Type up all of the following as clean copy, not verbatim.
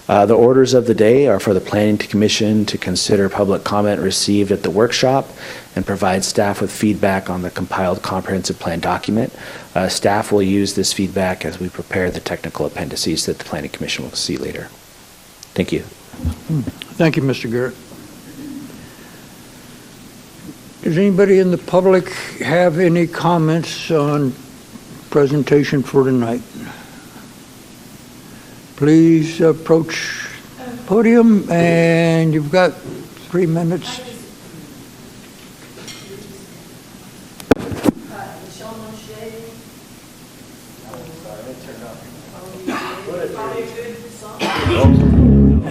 The orders of the day are for the Planning Commission to consider public comment received at the workshop and provide staff with feedback on the compiled comprehensive plan document. Staff will use this feedback as we prepare the technical appendices that the Planning Commission will see later. Thank you. Thank you, Mr. Garrett. Does anybody in the public have any comments on presentation for tonight? Please approach the podium, and you've got 3 minutes.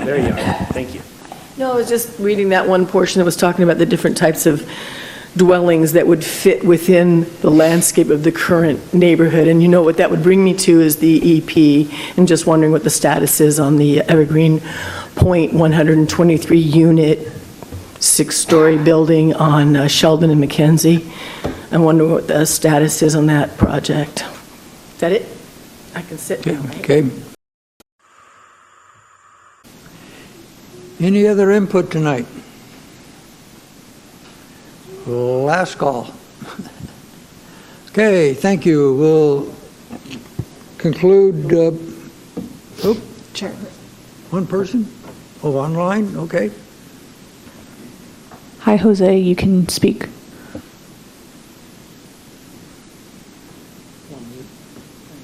There you are. Thank you. No, I was just reading that one portion that was talking about the different types of dwellings that would fit within the landscape of the current neighborhood. And you know what that would bring me to is the EP, and just wondering what the status is on the Evergreen Point 123 unit 6-story building on Sheldon and Mackenzie. I'm wondering what the status is on that project. Is that it? I can sit now, right? Okay. Any other input tonight? Last call. Okay, thank you. We'll conclude. Chair. One person? Oh, online? Okay. Hi, Jose. You can speak.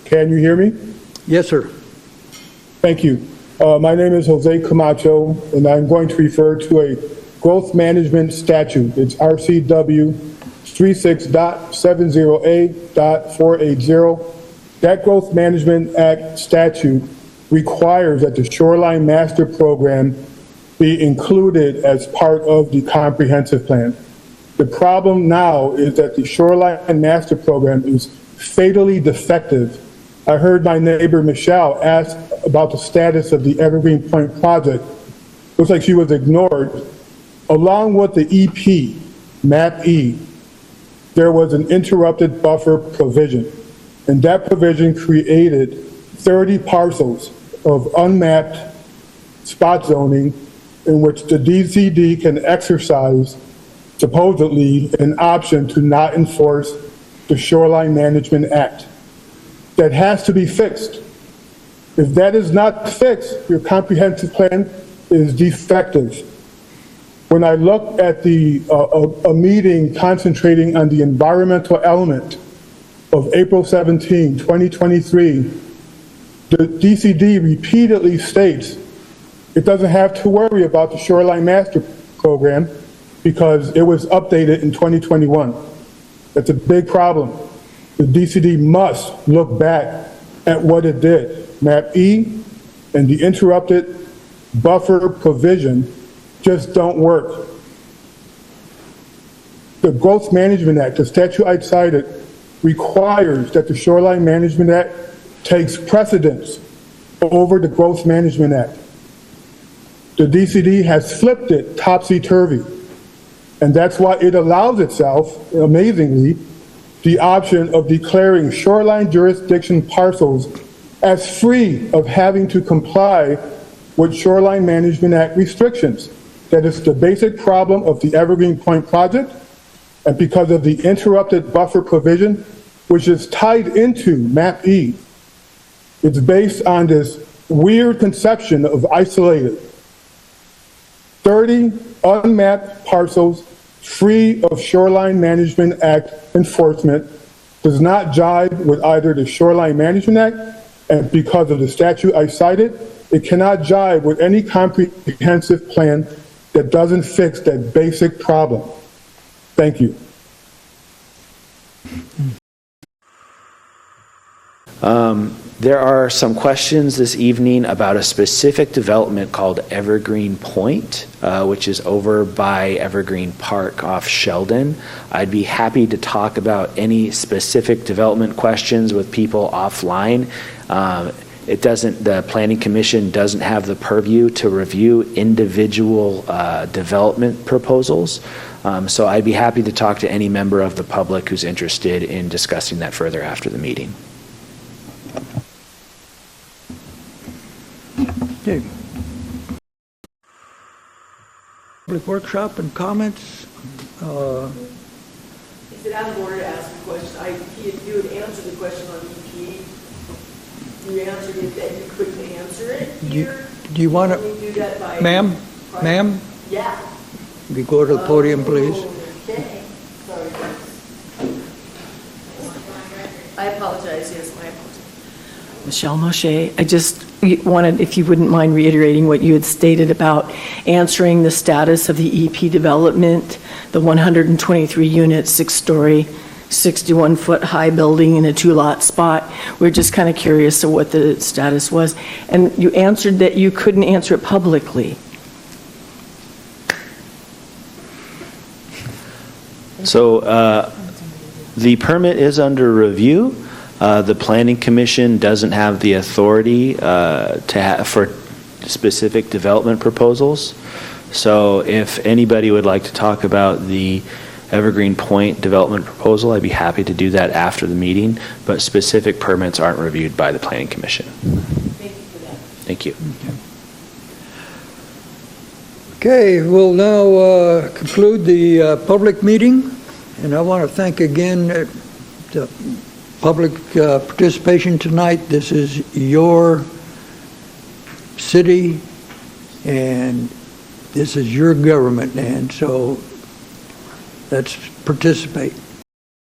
Can you hear me? Yes, sir. Thank you. My name is Jose Camacho, and I'm going to refer to a growth management statute. It's RCW 36.70A.480. That Growth Management Act statute requires that the Shoreline Master Program be included as part of the comprehensive plan. The problem now is that the Shoreline Master Program is fatally defective. I heard my neighbor Michelle ask about the status of the Evergreen Point project. Looks like she was ignored. Along with the EP, Map E, there was an interrupted buffer provision, and that provision created 30 parcels of unmapped spot zoning in which the DCD can exercise, supposedly, an option to not enforce the Shoreline Management Act. That has to be fixed. If that is not fixed, your comprehensive plan is defective. When I look at a meeting concentrating on the environmental element of April 17, 2023, the DCD repeatedly states it doesn't have to worry about the Shoreline Master Program because it was updated in 2021. That's a big problem. The DCD must look back at what it did. Map E and the interrupted buffer provision just don't work. The Growth Management Act, the statute I cited, requires that the Shoreline Management Act takes precedence over the Growth Management Act. The DCD has flipped it topsy-turvy, and that's why it allows itself, amazingly, the option of declaring shoreline jurisdiction parcels as free of having to comply with Shoreline Management Act restrictions. That is the basic problem of the Evergreen Point project, and because of the interrupted buffer provision, which is tied into Map E, it's based on this weird conception of isolated. 30 unmapped parcels free of Shoreline Management Act enforcement does not jive with either the Shoreline Management Act, and because of the statute I cited, it cannot jive with any comprehensive plan that doesn't fix that basic problem. Thank you. There are some questions this evening about a specific development called Evergreen Point, which is over by Evergreen Park off Sheldon. I'd be happy to talk about any specific development questions with people offline. The Planning Commission doesn't have the purview to review individual development proposals. So I'd be happy to talk to any member of the public who's interested in discussing that further after the meeting. Okay. Public workshop and comments. Is it out of order to ask a question? You had answered the question on EP. You answered it that you couldn't answer it here. Do you want Can we do that by? to, ma'am, Yeah. we go to the podium, please. Okay. Sorry, guys. I apologize, yes, my apologies. Michelle Moshe, I just wanted, if you wouldn't mind reiterating what you had stated about answering the status of the EP development, the 123-unit, 6-story, 61-foot-high building in a 2-lot spot. We're just kind of curious of what the status was. And you answered that you couldn't answer it publicly. So the permit is under review. The Planning Commission doesn't have the authority for specific development proposals. So if anybody would like to talk about the Evergreen Point development proposal, I'd be happy to do that after the meeting, but specific permits aren't reviewed by the Planning Commission. Thank you for that. Thank you. Okay, we'll now conclude the public meeting, and I want to thank again the public participation tonight. This is your city, and this is your government, and so let's participate.